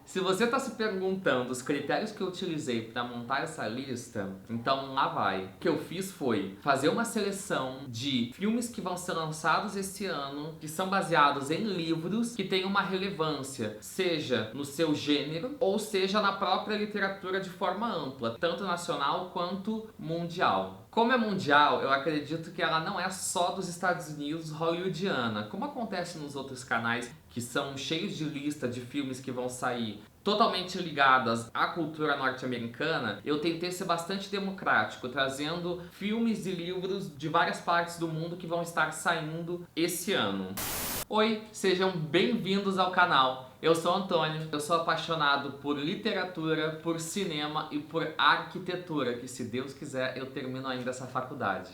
Se você está se perguntando os critérios que eu utilizei para montar essa lista, então lá vai. O que eu fiz foi fazer uma seleção de filmes que vão ser lançados esse ano, que são baseados em livros que têm uma relevância, seja no seu gênero ou seja na própria literatura de forma ampla, tanto nacional quanto mundial. Como é mundial, eu acredito que ela não é só dos Estados Unidos hollywoodiana, como acontece nos outros canais que são cheios de lista de filmes que vão sair totalmente ligadas à cultura norte-americana. Eu tentei ser bastante democrático, trazendo filmes e livros de várias partes do mundo que vão estar saindo esse ano. Oi, sejam bem-vindos ao canal. Eu sou Antônio, eu sou apaixonado por literatura, por cinema e por arquitetura, que se Deus quiser eu termino ainda essa faculdade.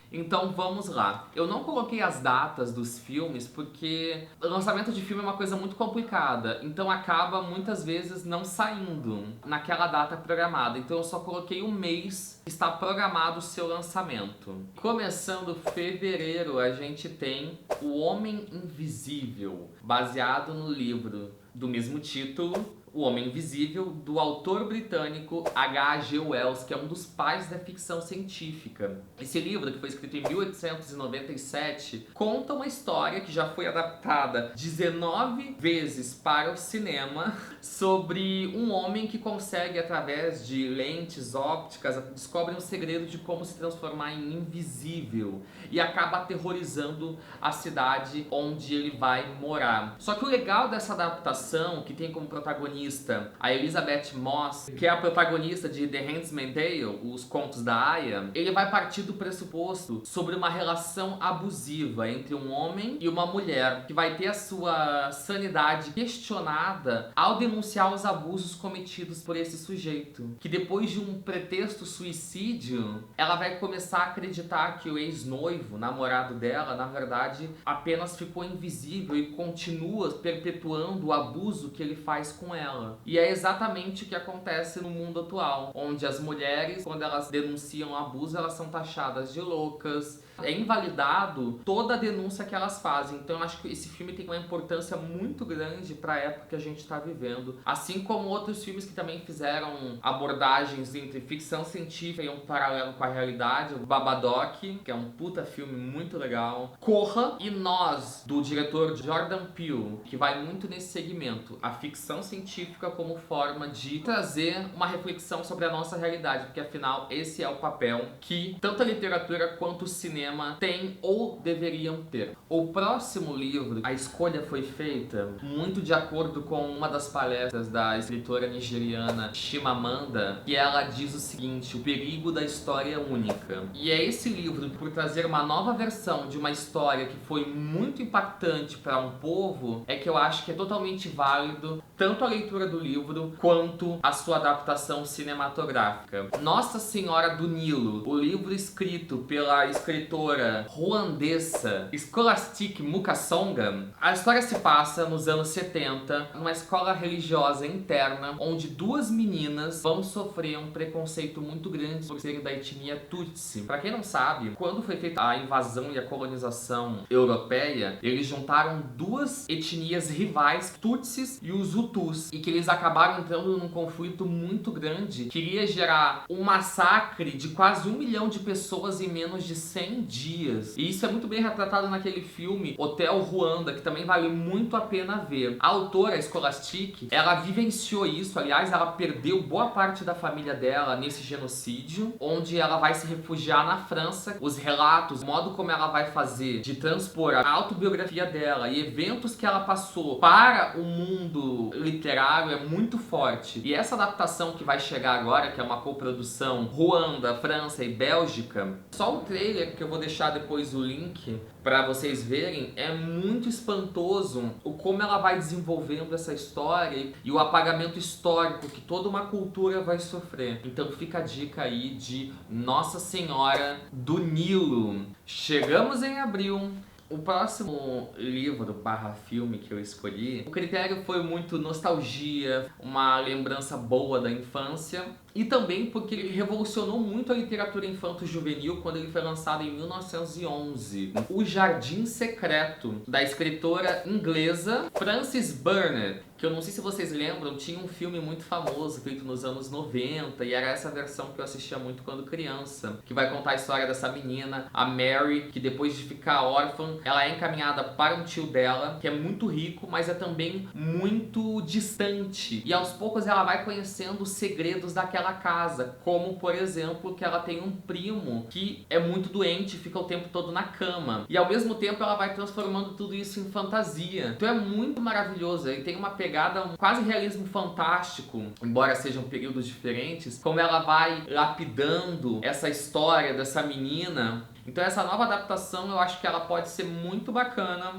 Então vamos lá. Eu não coloquei as datas dos filmes porque o lançamento de filme é uma coisa muito complicada, então acaba muitas vezes não saindo naquela data programada. Então eu só coloquei o mês que está programado o seu lançamento. Começando fevereiro, a gente tem O Homem Invisível, baseado no livro do mesmo título, O Homem Invisível, do autor britânico H.G. Wells, que é um dos pais da ficção científica. Esse livro, que foi escrito em 1897, conta uma história que já foi adaptada 19 vezes para o cinema sobre um homem que consegue, através de lentes ópticas, descobre um segredo de como se transformar em invisível e acaba aterrorizando a cidade onde ele vai morar. Só que o legal dessa adaptação, que tem como protagonista a Elizabeth Moss, que é a protagonista de The Handmaid's Tale, os contos da Aya, ele vai partir do pressuposto sobre uma relação abusiva entre um homem e uma mulher, que vai ter a sua sanidade questionada ao denunciar os abusos cometidos por esse sujeito. Que depois de um pretexto suicídio, ela vai começar a acreditar que o ex-noivo, namorado dela, na verdade, apenas ficou invisível e continua perpetuando o abuso que ele faz com ela. E é exatamente o que acontece no mundo atual, onde as mulheres, quando elas denunciam abuso, elas são taxadas de loucas. É invalidado toda a denúncia que elas fazem. Então eu acho que esse filme tem uma importância muito grande para a época que a gente está vivendo. Assim como outros filmes que também fizeram abordagens entre ficção científica e um paralelo com a realidade. O Babadook, que é um puta filme muito legal. Corra e Nós, do diretor Jordan Peele, que vai muito nesse segmento. A ficção científica como forma de trazer uma reflexão sobre a nossa realidade. Porque afinal esse é o papel que tanto a literatura quanto o cinema tem ou deveriam ter. O próximo livro, a escolha foi feita muito de acordo com uma das palestras da escritora nigeriana Chimamanda, que ela diz o seguinte: o perigo da história única. E é esse livro, por trazer uma nova versão de uma história que foi muito impactante para um povo, é que eu acho que é totalmente válido tanto a leitura do livro quanto a sua adaptação cinematográfica. Nossa Senhora do Nilo, o livro escrito pela escritora ruandesa Scholastic Mukasonga. A história se passa nos anos 70, numa escola religiosa interna, onde duas meninas vão sofrer um preconceito muito grande por serem da etnia Tutsi. Para quem não sabe, quando foi feita a invasão e a colonização europeia, eles juntaram duas etnias rivais, Tutsis e os Hutus, e que eles acabaram entrando num conflito muito grande, que iria gerar um massacre de quase 1 milhão de pessoas em menos de 100 dias. E isso é muito bem retratado naquele filme Hotel Ruanda, que também vale muito a pena ver. A autora, Scholastic, ela vivenciou isso. Aliás, ela perdeu boa parte da família dela nesse genocídio, onde ela vai se refugiar na França. Os relatos, o modo como ela vai fazer de transpor a autobiografia dela e eventos que ela passou para o mundo literário é muito forte. E essa adaptação que vai chegar agora, que é uma coprodução Ruanda, França e Bélgica, só o trailer, que eu vou deixar depois o link para vocês verem, é muito espantoso o como ela vai desenvolvendo essa história e o apagamento histórico que toda uma cultura vai sofrer. Então fica a dica aí de Nossa Senhora do Nilo. Chegamos em abril. O próximo livro barra filme que eu escolhi, o critério foi muito nostalgia, uma lembrança boa da infância e também porque ele revolucionou muito a literatura infanto-juvenil quando ele foi lançado em 1911. O Jardim Secreto, da escritora inglesa Frances Burnett, que eu não sei se vocês lembram, tinha um filme muito famoso feito nos anos 90 e era essa versão que eu assistia muito quando criança, que vai contar a história dessa menina, a Mary, que depois de ficar órfã, ela é encaminhada para um tio dela, que é muito rico, mas é também muito distante. E aos poucos ela vai conhecendo os segredos daquela casa, como por exemplo que ela tem um primo que é muito doente e fica o tempo todo na cama. E ao mesmo tempo ela vai transformando tudo isso em fantasia. Então é muito maravilhoso, e tem uma pegada, um quase realismo fantástico, embora sejam períodos diferentes, como ela vai lapidando essa história dessa menina. Então essa nova adaptação eu acho que ela pode ser muito bacana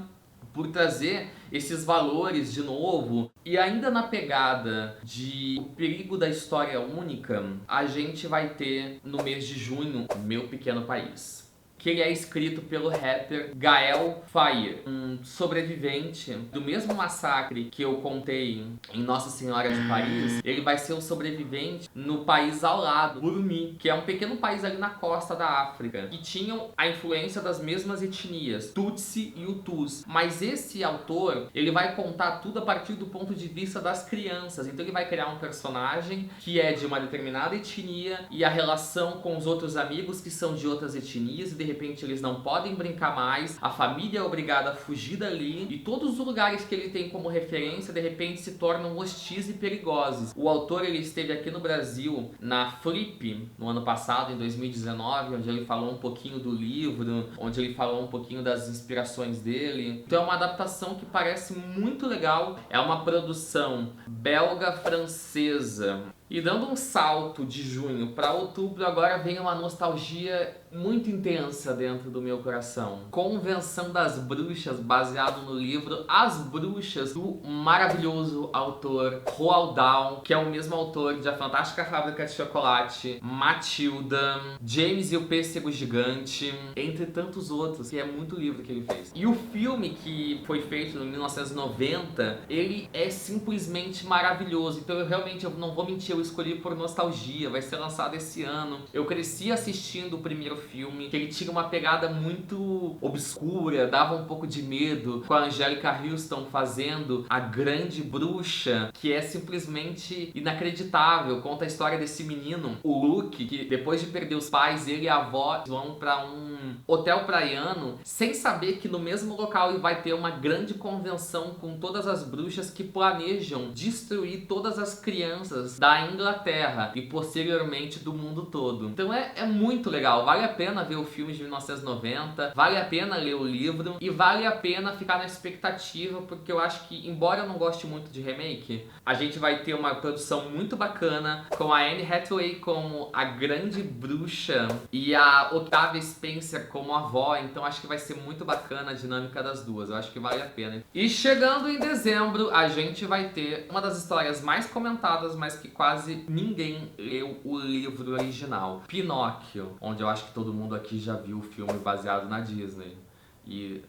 por trazer esses valores de novo. E ainda na pegada de o perigo da história única, a gente vai ter no mês de junho Meu Pequeno País, que ele é escrito pelo rapper Gael Faye, um sobrevivente do mesmo massacre que eu contei em Nossa Senhora de Paris. Ele vai ser o sobrevivente no país ao lado, Burundi, que é um pequeno país ali na costa da África, que tinham a influência das mesmas etnias, Tutsi e Hutus. Mas esse autor, ele vai contar tudo a partir do ponto de vista das crianças. Então ele vai criar um personagem que é de uma determinada etnia e a relação com os outros amigos que são de outras etnias, e de repente eles não podem brincar mais, a família é obrigada a fugir dali, e todos os lugares que ele tem como referência de repente se tornam hostis e perigosos. O autor, ele esteve aqui no Brasil na Flip no ano passado, em 2019, onde ele falou um pouquinho do livro, onde ele falou um pouquinho das inspirações dele. Então é uma adaptação que parece muito legal, é uma produção belga-francesa. E dando um salto de junho para outubro, agora vem uma nostalgia muito intensa dentro do meu coração. Convenção das Bruxas, baseado no livro As Bruxas, do maravilhoso autor Roald Dahl, que é o mesmo autor de A Fantástica Fábrica de Chocolate, Matilda, James e o Pêssego Gigante, entre tantos outros, que é muito livro que ele fez. E o filme, que foi feito em 1990, ele é simplesmente maravilhoso. Então eu não vou mentir, eu escolhi por nostalgia, vai ser lançado esse ano. Eu cresci assistindo o primeiro filme, que ele tinha uma pegada muito obscura, dava um pouco de medo, com a Angélica Houston fazendo a grande bruxa, que é simplesmente inacreditável. Conta a história desse menino, o Luke, que depois de perder os pais, ele e a avó vão pra um hotel praiano, sem saber que no mesmo local ele vai ter uma grande convenção com todas as bruxas que planejam destruir todas as crianças da Inglaterra e posteriormente do mundo todo. Então é muito legal, vale a pena ver o filme de 1990, vale a pena ler o livro e vale a pena ficar na expectativa, porque eu acho que, embora eu não goste muito de remake, a gente vai ter uma produção muito bacana com a Anne Hathaway como a grande bruxa e a Octavia Spencer como avó. Então acho que vai ser muito bacana a dinâmica das duas, eu acho que vale a pena. E chegando em dezembro, a gente vai ter uma das histórias mais comentadas, mas que quase ninguém leu o livro original, Pinóquio, onde eu acho que todo mundo aqui já viu o filme baseado na Disney. E...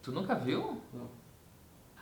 Tu nunca viu? Não.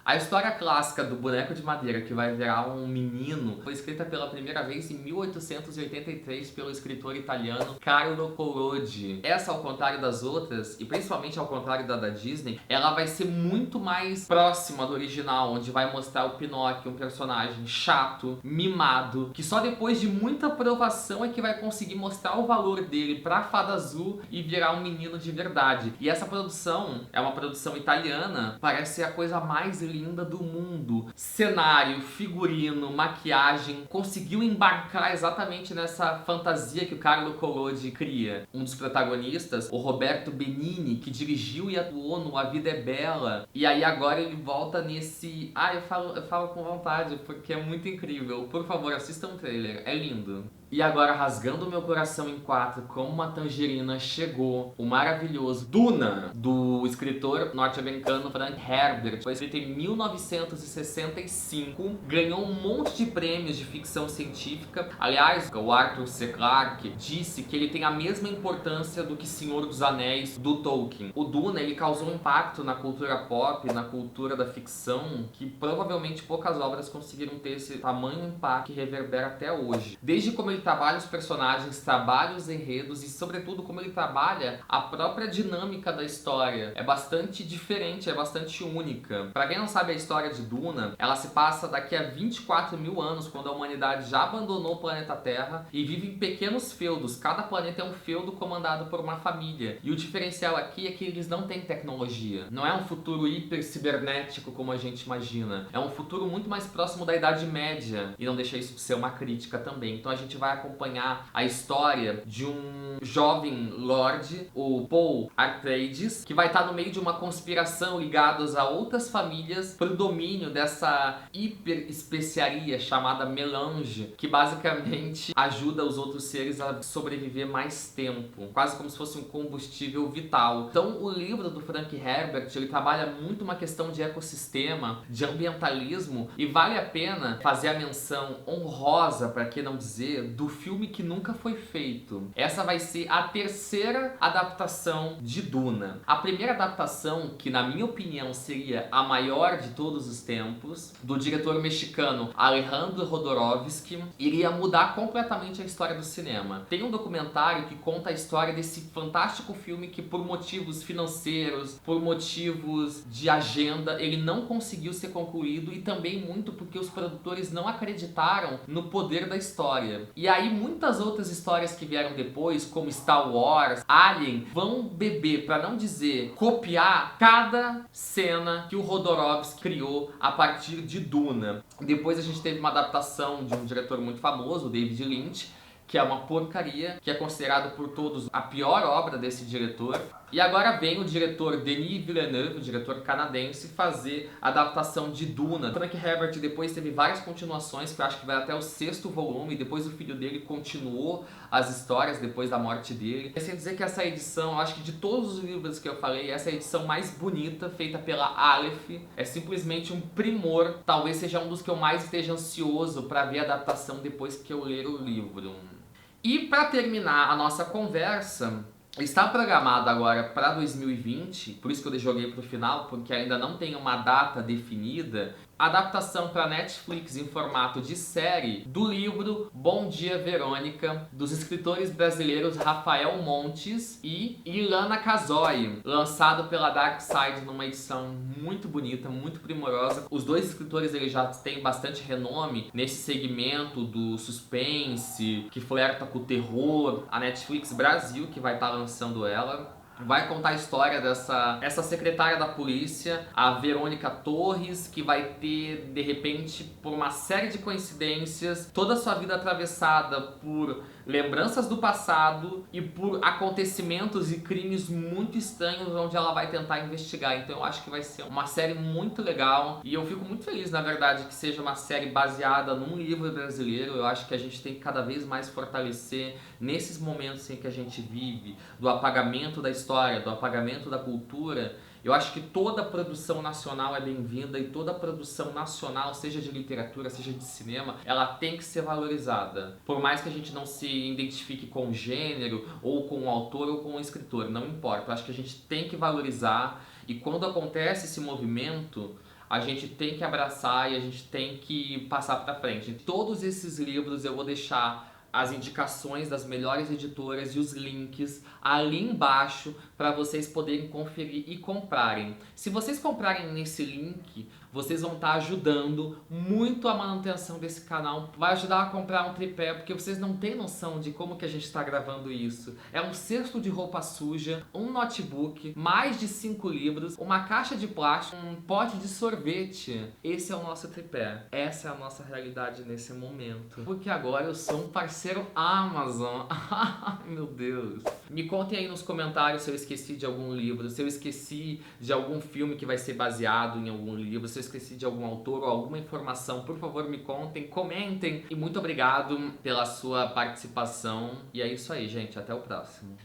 A história clássica do boneco de madeira que vai virar um menino foi escrita pela primeira vez em 1883 pelo escritor italiano Carlo Collodi. Essa, ao contrário das outras, e principalmente ao contrário da Disney, ela vai ser muito mais próxima do original, onde vai mostrar o Pinóquio, um personagem chato, mimado, que só depois de muita provação é que vai conseguir mostrar o valor dele pra Fada Azul e virar um menino de verdade. E essa produção é uma produção italiana, parece ser a coisa mais linda do mundo. Cenário, figurino, maquiagem, conseguiu embarcar exatamente nessa fantasia que o Carlo Collodi cria. Um dos protagonistas, o Roberto Benigni, que dirigiu e atuou no A Vida é Bela, e aí agora ele volta nesse... eu falo com vontade, porque é muito incrível. Por favor, assistam o trailer, é lindo. E agora, rasgando meu coração em quatro, como uma tangerina, chegou o maravilhoso Duna, do escritor norte-americano Frank Herbert. Foi escrito em 1965, ganhou um monte de prêmios de ficção científica. Aliás, o Arthur C. Clarke disse que ele tem a mesma importância do que Senhor dos Anéis, do Tolkien. O Duna, ele causou um impacto na cultura pop, na cultura da ficção, que provavelmente poucas obras conseguiram ter esse tamanho impacto que reverbera até hoje. Desde como ele trabalha os personagens, trabalha os enredos e, sobretudo, como ele trabalha a própria dinâmica da história. É bastante diferente, é bastante única. Pra quem não sabe a história de Duna, ela se passa daqui a 24 mil anos, quando a humanidade já abandonou o planeta Terra e vive em pequenos feudos. Cada planeta é um feudo comandado por uma família. E o diferencial aqui é que eles não têm tecnologia. Não é um futuro hiper cibernético como a gente imagina. É um futuro muito mais próximo da Idade Média. E não deixa isso de ser uma crítica também. Então a gente vai acompanhar a história de um jovem lord, o Paul Atreides, que vai estar no meio de uma conspiração ligados a outras famílias pro domínio dessa hiper especiaria chamada melange, que basicamente ajuda os outros seres a sobreviver mais tempo, quase como se fosse um combustível vital. Então o livro do Frank Herbert, ele trabalha muito uma questão de ecossistema, de ambientalismo, e vale a pena fazer a menção honrosa, para que não dizer, do filme que nunca foi feito. Essa vai ser a terceira adaptação de Duna. A primeira adaptação, que na minha opinião seria a maior de todos os tempos, do diretor mexicano Alejandro Jodorowsky, iria mudar completamente a história do cinema. Tem um documentário que conta a história desse fantástico filme que, por motivos financeiros, por motivos de agenda, ele não conseguiu ser concluído, e também muito porque os produtores não acreditaram no poder da história. E aí muitas outras histórias que vieram depois, como Star Wars, Alien, vão beber, para não dizer copiar, cada cena que o Jodorowsky criou a partir de Duna. Depois a gente teve uma adaptação de um diretor muito famoso, o David Lynch, que é uma porcaria, que é considerado por todos a pior obra desse diretor. E agora vem o diretor Denis Villeneuve, o diretor canadense, fazer a adaptação de Duna. Frank Herbert depois teve várias continuações, que eu acho que vai até o 6º volume, e depois o filho dele continuou as histórias depois da morte dele. É sem dizer que essa edição, eu acho que de todos os livros que eu falei, essa é a edição mais bonita, feita pela Aleph. É simplesmente um primor, talvez seja um dos que eu mais esteja ansioso para ver a adaptação depois que eu ler o livro. E para terminar a nossa conversa, está programado agora para 2020, por isso que eu joguei para o final, porque ainda não tem uma data definida, a adaptação para Netflix em formato de série do livro Bom Dia, Verônica, dos escritores brasileiros Rafael Montes e Ilana Casoy, lançado pela Dark Side numa edição muito bonita, muito primorosa. Os dois escritores, eles já têm bastante renome nesse segmento do suspense, que flerta com o terror. A Netflix Brasil, que vai estar lançando ela, vai contar a história essa secretária da polícia, a Verônica Torres, que vai ter, de repente, por uma série de coincidências, toda a sua vida atravessada por lembranças do passado e por acontecimentos e crimes muito estranhos, onde ela vai tentar investigar. Então eu acho que vai ser uma série muito legal, e eu fico muito feliz, na verdade, que seja uma série baseada num livro brasileiro. Eu acho que a gente tem que cada vez mais fortalecer nesses momentos em que a gente vive, do apagamento da história, do apagamento da cultura. Eu acho que toda produção nacional é bem-vinda, e toda produção nacional, seja de literatura, seja de cinema, ela tem que ser valorizada. Por mais que a gente não se identifique com o gênero, ou com o autor, ou com o escritor, não importa. Eu acho que a gente tem que valorizar, e quando acontece esse movimento, a gente tem que abraçar e a gente tem que passar pra frente. Todos esses livros eu vou deixar as indicações das melhores editoras e os links ali embaixo para vocês poderem conferir e comprarem. Se vocês comprarem nesse link, vocês vão estar ajudando muito a manutenção desse canal. Vai ajudar a comprar um tripé, porque vocês não têm noção de como que a gente está gravando isso. É um cesto de roupa suja, um notebook, mais de 5 livros, uma caixa de plástico, um pote de sorvete. Esse é o nosso tripé. Essa é a nossa realidade nesse momento. Porque agora eu sou um parceiro Amazon. Meu Deus. Me contem aí nos comentários se eu esqueci de algum livro, se eu esqueci de algum filme que vai ser baseado em algum livro, se eu esqueci de algum autor ou alguma informação, por favor me contem, comentem. E muito obrigado pela sua participação. E é isso aí, gente. Até o próximo.